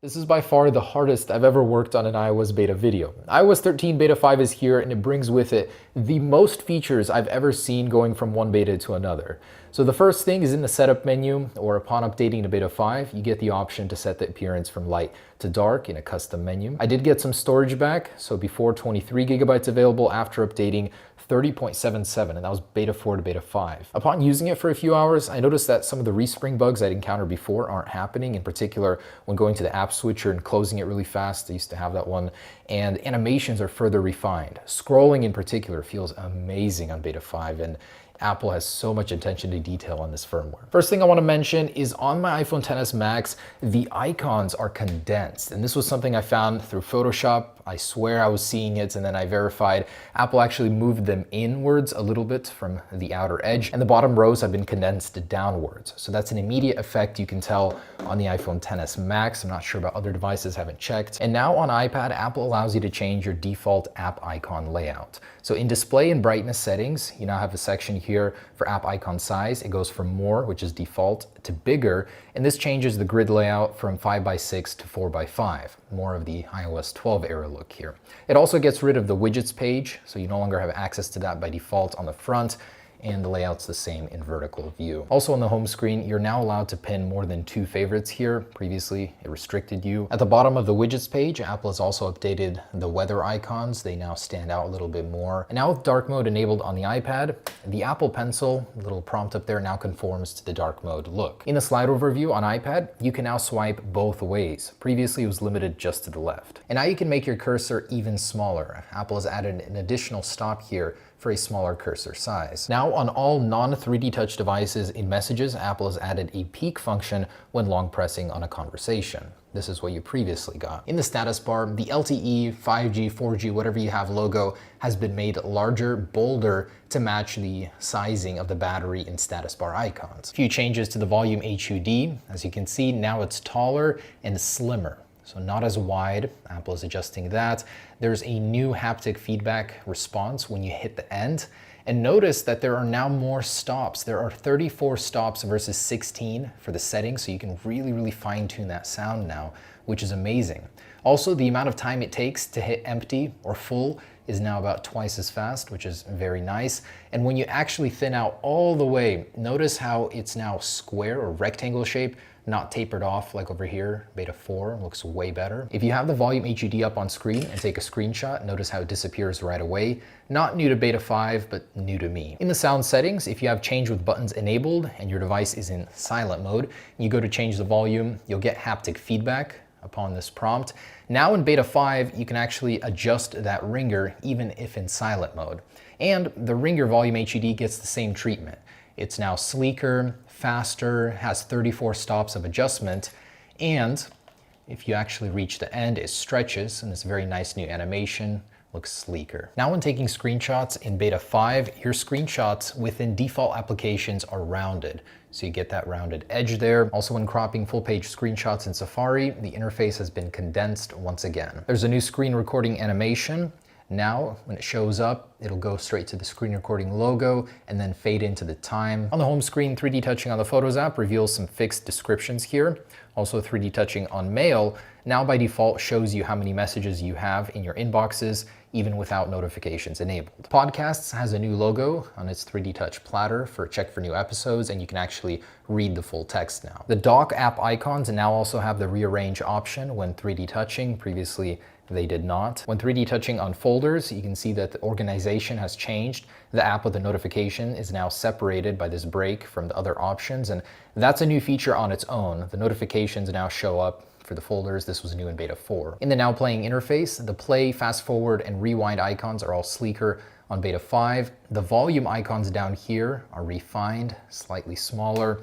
This is by far the hardest I've ever worked on an iOS beta video. iOS 13 Beta 5 is here and it brings with it the most features I've ever seen going from one beta to another. So the first thing is in the setup menu, or upon updating to Beta 5, you get the option to set the appearance from light to dark in a custom menu. I did get some storage back, so before 23 gigabytes available, after updating 30.77, and that was Beta 4 to Beta 5. Upon using it for a few hours, I noticed that some of the respring bugs I'd encountered before aren't happening, in particular when going to the app switcher and closing it really fast. I used to have that one, and animations are further refined. Scrolling in particular feels amazing on Beta 5, and Apple has so much attention to detail on this firmware. First thing I want to mention is on my iPhone XS Max, the icons are condensed. And this was something I found through Photoshop. I swear I was seeing it, and then I verified Apple actually moved them inwards a little bit from the outer edge, and the bottom rows have been condensed downwards. So that's an immediate effect you can tell on the iPhone XS Max. I'm not sure about other devices, haven't checked. And now on iPad, Apple allows you to change your default app icon layout. So in display and brightness settings, you now have a section here for app icon size. It goes from more, which is default, to bigger, and this changes the grid layout from 5x6 to 4x5, more of the iOS 12 era look here. It also gets rid of the widgets page, so you no longer have access to that by default on the front, and the layout's the same in vertical view. Also on the home screen, you're now allowed to pin more than 2 favorites here. Previously, it restricted you. At the bottom of the widgets page, Apple has also updated the weather icons. They now stand out a little bit more. And now with dark mode enabled on the iPad, the Apple Pencil, little prompt up there, now conforms to the dark mode look. In the slide overview on iPad, you can now swipe both ways. Previously, it was limited just to the left. And now you can make your cursor even smaller. Apple has added an additional stop here for a smaller cursor size. Now on all non-3D Touch devices in Messages, Apple has added a peek function when long pressing on a conversation. This is what you previously got. In the status bar, the LTE, 5G, 4G, whatever you have logo has been made larger, bolder to match the sizing of the battery and status bar icons. A few changes to the volume HUD. As you can see, now it's taller and slimmer. So not as wide. Apple is adjusting that. There's a new haptic feedback response when you hit the end. And notice that there are now more stops. There are 34 stops versus 16 for the settings, so you can really fine tune that sound now, which is amazing. Also, the amount of time it takes to hit empty or full is now about twice as fast, which is very nice. And when you actually thin out all the way, notice how it's now square or rectangle shape, not tapered off like over here. Beta 4 looks way better. If you have the volume HUD up on screen and take a screenshot, notice how it disappears right away. Not new to Beta 5, but new to me. In the sound settings, if you have change with buttons enabled and your device is in silent mode, you go to change the volume, you'll get haptic feedback upon this prompt. Now in Beta 5, you can actually adjust that ringer even if in silent mode. And the ringer volume HUD gets the same treatment. It's now sleeker, faster, has 34 stops of adjustment, and if you actually reach the end, it stretches, and it's a very nice new animation, looks sleeker. Now when taking screenshots in Beta 5, your screenshots within default applications are rounded. So you get that rounded edge there. Also when cropping full page screenshots in Safari, the interface has been condensed once again. There's a new screen recording animation. Now, when it shows up, it'll go straight to the screen recording logo and then fade into the time. On the home screen, 3D touching on the Photos app reveals some fixed descriptions here. Also 3D touching on Mail now by default shows you how many messages you have in your inboxes, even without notifications enabled. Podcasts has a new logo on its 3D touch platter for check for new episodes, and you can actually read the full text now. The dock app icons now also have the rearrange option when 3D touching. Previously, they did not. When 3D touching on folders, you can see that the organization has changed. The app with the notification is now separated by this break from the other options, and that's a new feature on its own. The notifications now show up for the folders. This was new in Beta 4. In the Now Playing interface, the play, fast forward, and rewind icons are all sleeker on Beta 5. The volume icons down here are refined, slightly smaller.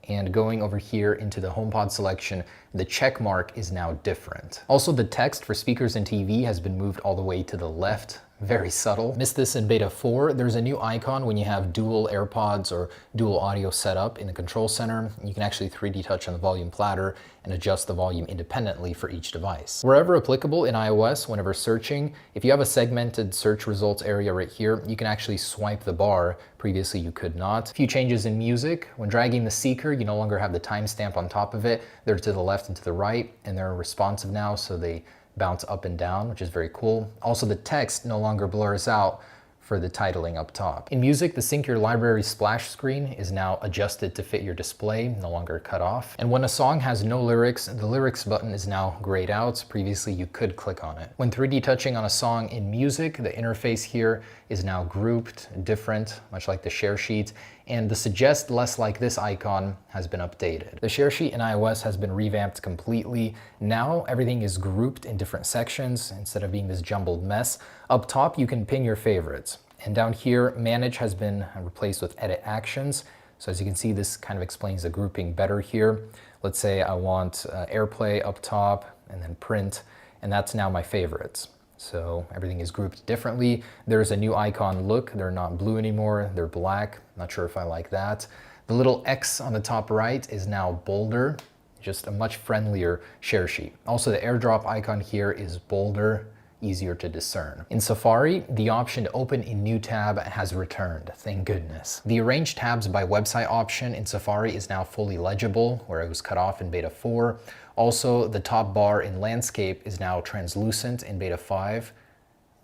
And going over here into the HomePod selection, the check mark is now different. Also, the text for speakers and TV has been moved all the way to the left. Very subtle. Missed this in Beta 4. There's a new icon when you have dual AirPods or dual audio set up in the control center. You can actually 3D touch on the volume platter and adjust the volume independently for each device. Wherever applicable in iOS, whenever searching, if you have a segmented search results area right here, you can actually swipe the bar. Previously, you could not. A few changes in music. When dragging the seeker, you no longer have the timestamp on top of it. They're to the left left and to the right, and they're responsive now, so they bounce up and down, which is very cool. Also, the text no longer blurs out for the titling up top. In music, the Sync Your Library splash screen is now adjusted to fit your display, no longer cut off. And when a song has no lyrics, the lyrics button is now grayed out. Previously, you could click on it. When 3D touching on a song in music, the interface here is now grouped, different, much like the share sheet, and the Suggest Less Like This icon has been updated. The share sheet in iOS has been revamped completely. Now everything is grouped in different sections instead of being this jumbled mess. Up top, you can pin your favorites. And down here, Manage has been replaced with Edit Actions. So as you can see, this kind of explains the grouping better here. Let's say I want AirPlay up top and then Print, and that's now my favorites. So everything is grouped differently. There's a new icon look. They're not blue anymore, they're black. Not sure if I like that. The little X on the top right is now bolder, just a much friendlier share sheet. Also, the airdrop icon here is bolder, easier to discern. In Safari, the option to open a new tab has returned, thank goodness. The Arrange Tabs by Website option in Safari is now fully legible, where it was cut off in Beta 4. Also, the top bar in Landscape is now translucent in Beta 5.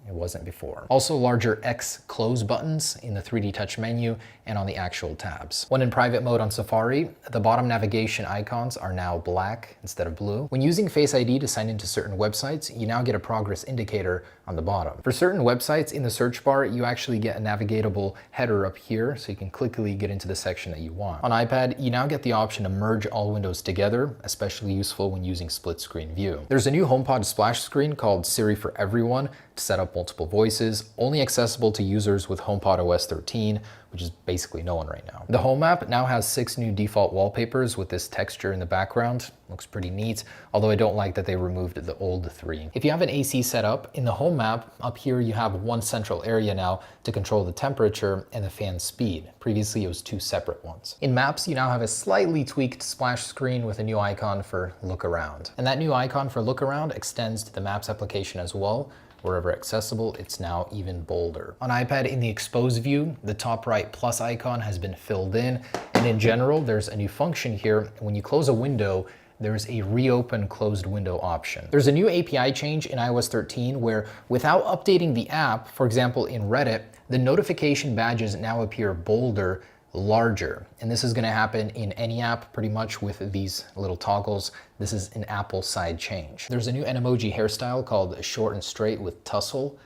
It wasn't before. Also, larger X close buttons in the 3D touch menu and on the actual tabs. When in private mode on Safari, the bottom navigation icons are now black instead of blue. When using Face ID to sign into certain websites, you now get a progress indicator on the bottom. For certain websites in the search bar, you actually get a navigatable header up here, so you can quickly get into the section that you want. On iPad, you now get the option to merge all windows together, especially useful when using split screen view. There's a new HomePod splash screen called Siri for Everyone to set up multiple voices, only accessible to users with HomePod OS 13, which is basically no one right now. The Home app now has 6 new default wallpapers with this texture in the background. Looks pretty neat, although I don't like that they removed the old 3. If you have an AC set up, in the Home app, up here you have one central area now to control the temperature and the fan speed. Previously it was 2 separate ones. In Maps, you now have a slightly tweaked splash screen with a new icon for Look Around. And that new icon for Look Around extends to the Maps application as well. Wherever accessible, it's now even bolder. On iPad, in the Expose view, the top right plus icon has been filled in, and in general, there's a new function here. When you close a window, there's a reopen closed window option. There's a new API change in iOS 13 where, without updating the app, for example in Reddit, the notification badges now appear bolder, larger. And this is gonna happen in any app pretty much with these little toggles. This is an Apple side change. There's a new Animoji hairstyle called Short and Straight with Tussle,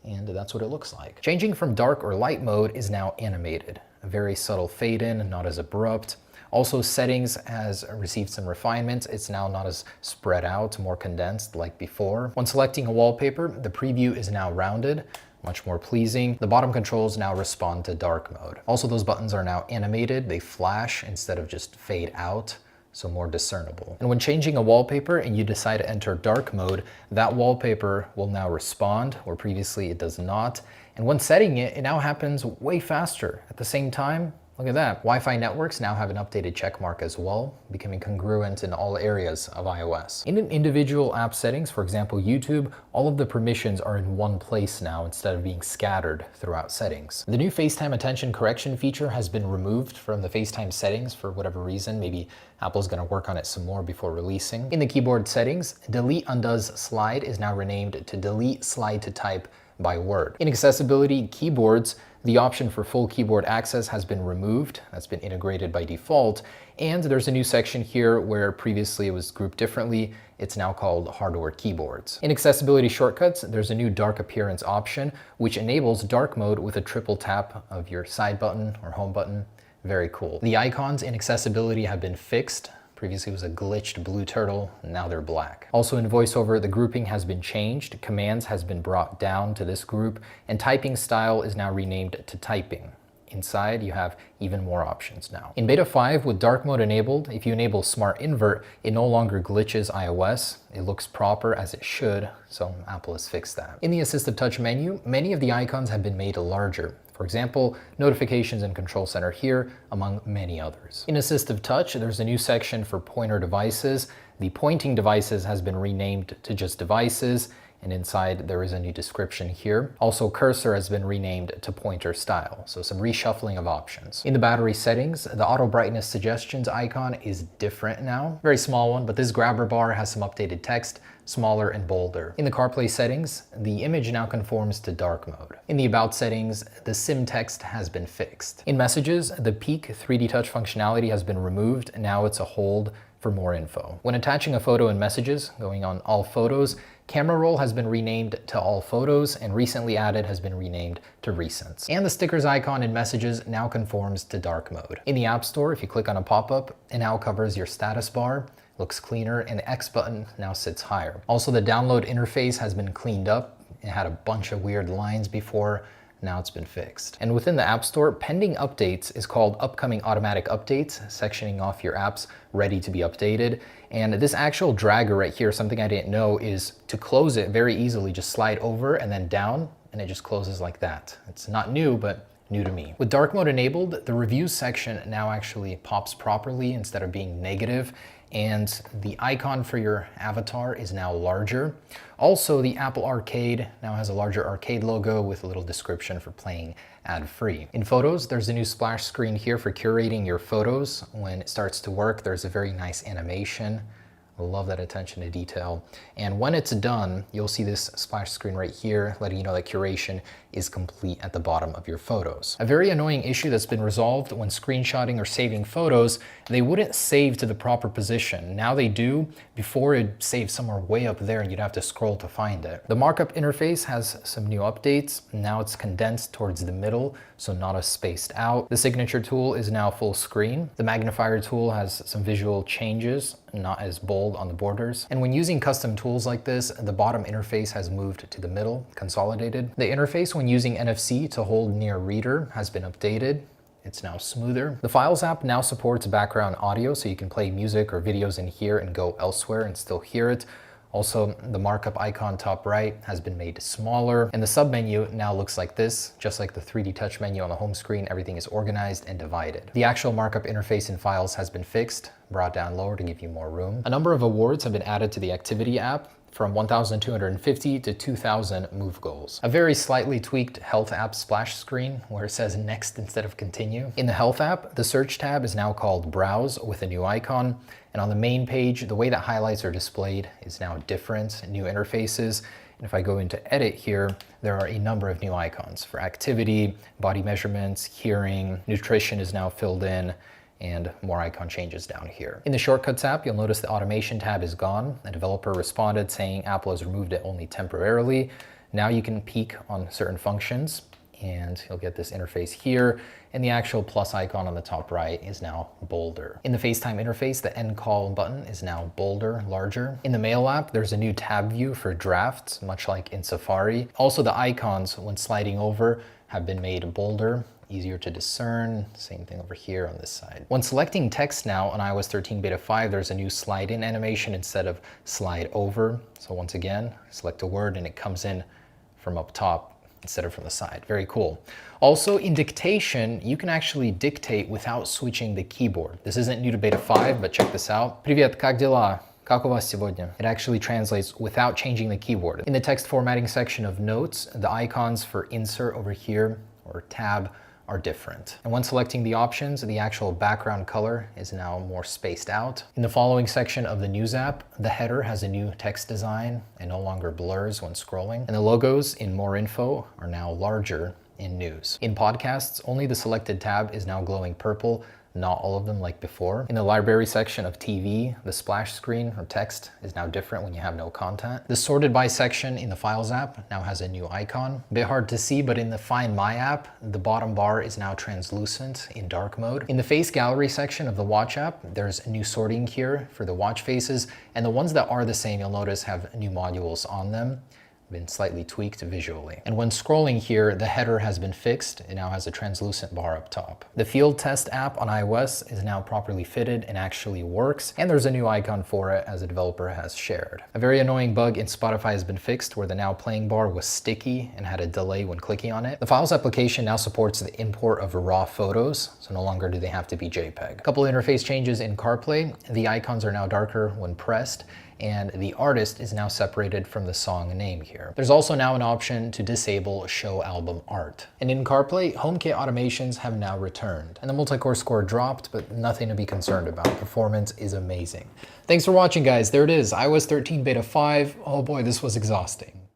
and that's what it looks like. Changing from dark or light mode is now animated. A very subtle fade in, not as abrupt. Also, settings has received some refinements. It's now not as spread out, more condensed like before. When selecting a wallpaper, the preview is now rounded, much more pleasing. The bottom controls now respond to dark mode. Also, those buttons are now animated. They flash instead of just fade out, so more discernible. And when changing a wallpaper and you decide to enter dark mode, that wallpaper will now respond, where previously it does not. And when setting it, it now happens way faster. At the same time, look at that. Wi-Fi networks now have an updated check mark as well, becoming congruent in all areas of iOS. In an individual app settings, for example, YouTube, all of the permissions are in one place now instead of being scattered throughout settings. The new FaceTime attention correction feature has been removed from the FaceTime settings for whatever reason. Maybe Apple's gonna work on it some more before releasing. In the keyboard settings, Delete Undoes Slide is now renamed to Delete Slide to Type by Word. In accessibility keyboards, the option for full keyboard access has been removed. That's been integrated by default. And there's a new section here where previously it was grouped differently. It's now called hardware keyboards. In accessibility shortcuts, there's a new dark appearance option, which enables dark mode with a triple tap of your side button or home button. Very cool. The icons in accessibility have been fixed. Previously it was a glitched blue turtle, now they're black. Also in VoiceOver, the grouping has been changed, commands has been brought down to this group, and typing style is now renamed to typing. Inside, you have even more options now. In Beta 5, with dark mode enabled, if you enable Smart Invert, it no longer glitches iOS. It looks proper as it should, so Apple has fixed that. In the Assistive Touch menu, many of the icons have been made larger. For example, notifications and control center here, among many others. In Assistive Touch, there's a new section for pointer devices. The pointing devices has been renamed to just devices, and inside there is a new description here. Also, cursor has been renamed to pointer style, so some reshuffling of options. In the battery settings, the auto brightness suggestions icon is different now. Very small one, but this grabber bar has some updated text, smaller and bolder. In the CarPlay settings, the image now conforms to dark mode. In the About settings, the SIM text has been fixed. In Messages, the peak 3D touch functionality has been removed. Now it's a hold for more info. When attaching a photo in Messages, going on All Photos, Camera Roll has been renamed to All Photos, and Recently Added has been renamed to Recents. And the stickers icon in Messages now conforms to dark mode. In the App Store, if you click on a pop-up, it now covers your status bar, looks cleaner, and the X button now sits higher. Also, the download interface has been cleaned up. It had a bunch of weird lines before. Now it's been fixed. And within the App Store, pending updates is called upcoming automatic updates, sectioning off your apps ready to be updated. And this actual dragger right here, something I didn't know, is to close it very easily, just slide over and then down, and it just closes like that. It's not new, but new to me. With dark mode enabled, the reviews section now actually pops properly instead of being negative, and the icon for your avatar is now larger. Also, the Apple Arcade now has a larger arcade logo with a little description for playing ad-free. In Photos, there's a new splash screen here for curating your photos. When it starts to work, there's a very nice animation. I love that attention to detail. And when it's done, you'll see this splash screen right here, letting you know that curation is complete at the bottom of your photos. A very annoying issue that's been resolved when screenshotting or saving photos, they wouldn't save to the proper position. Now they do. Before, it'd save somewhere way up there and you'd have to scroll to find it. The markup interface has some new updates. Now it's condensed towards the middle, so not as spaced out. The signature tool is now full screen. The magnifier tool has some visual changes, not as bold on the borders. And when using custom tools like this, the bottom interface has moved to the middle, consolidated. The interface when using NFC to hold near reader has been updated. It's now smoother. The Files app now supports background audio, so you can play music or videos in here and go elsewhere and still hear it. Also, the markup icon top right has been made smaller, and the submenu now looks like this. Just like the 3D touch menu on the home screen, everything is organized and divided. The actual markup interface in Files has been fixed, brought down lower to give you more room. A number of awards have been added to the Activity app, from 1,250 to 2,000 move goals. A very slightly tweaked Health app splash screen where it says next instead of continue. In the Health app, the search tab is now called Browse with a new icon. And on the main page, the way that highlights are displayed is now different, new interfaces. And if I go into edit here, there are a number of new icons for activity, body measurements, hearing, nutrition is now filled in, and more icon changes down here. In the Shortcuts app, you'll notice the automation tab is gone. A developer responded saying Apple has removed it only temporarily. Now you can peek on certain functions and you'll get this interface here, and the actual plus icon on the top right is now bolder. In the FaceTime interface, the end call button is now bolder, larger. In the Mail app, there's a new tab view for drafts, much like in Safari. Also, the icons, when sliding over, have been made bolder, easier to discern. Same thing over here on this side. When selecting text now on iOS 13 Beta 5, there's a new slide in animation instead of slide over. So once again, select a word and it comes in from up top instead of from the side. Very cool. Also, in dictation, you can actually dictate without switching the keyboard. This isn't new to Beta 5, but check this out. Привет, как дела? Как у вас сегодня? It actually translates without changing the keyboard. In the text formatting section of Notes, the icons for insert over here, or tab, are different. And when selecting the options, the actual background color is now more spaced out. In the following section of the News app, the header has a new text design and no longer blurs when scrolling. And the logos in More Info are now larger in News. In Podcasts, only the selected tab is now glowing purple, not all of them like before. In the library section of TV, the splash screen or text is now different when you have no content. The sorted by section in the Files app now has a new icon. A bit hard to see, but in the Find My app, the bottom bar is now translucent in dark mode. In the Face Gallery section of the Watch app, there's new sorting here for the watch faces, and the ones that are the same, you'll notice, have new modules on them. Been slightly tweaked visually. And when scrolling here, the header has been fixed. It now has a translucent bar up top. The Field Test app on iOS is now properly fitted and actually works, and there's a new icon for it as a developer has shared. A very annoying bug in Spotify has been fixed where the Now Playing bar was sticky and had a delay when clicking on it. The Files application now supports the import of raw photos, so no longer do they have to be JPEG. A couple interface changes in CarPlay. The icons are now darker when pressed, and the artist is now separated from the song name here. There's also now an option to disable show album art. And in CarPlay, HomeKit automations have now returned. And the multi-core score dropped, but nothing to be concerned about. Performance is amazing. Thanks for watching, guys. There it is, iOS 13 Beta 5. Oh boy, this was exhausting.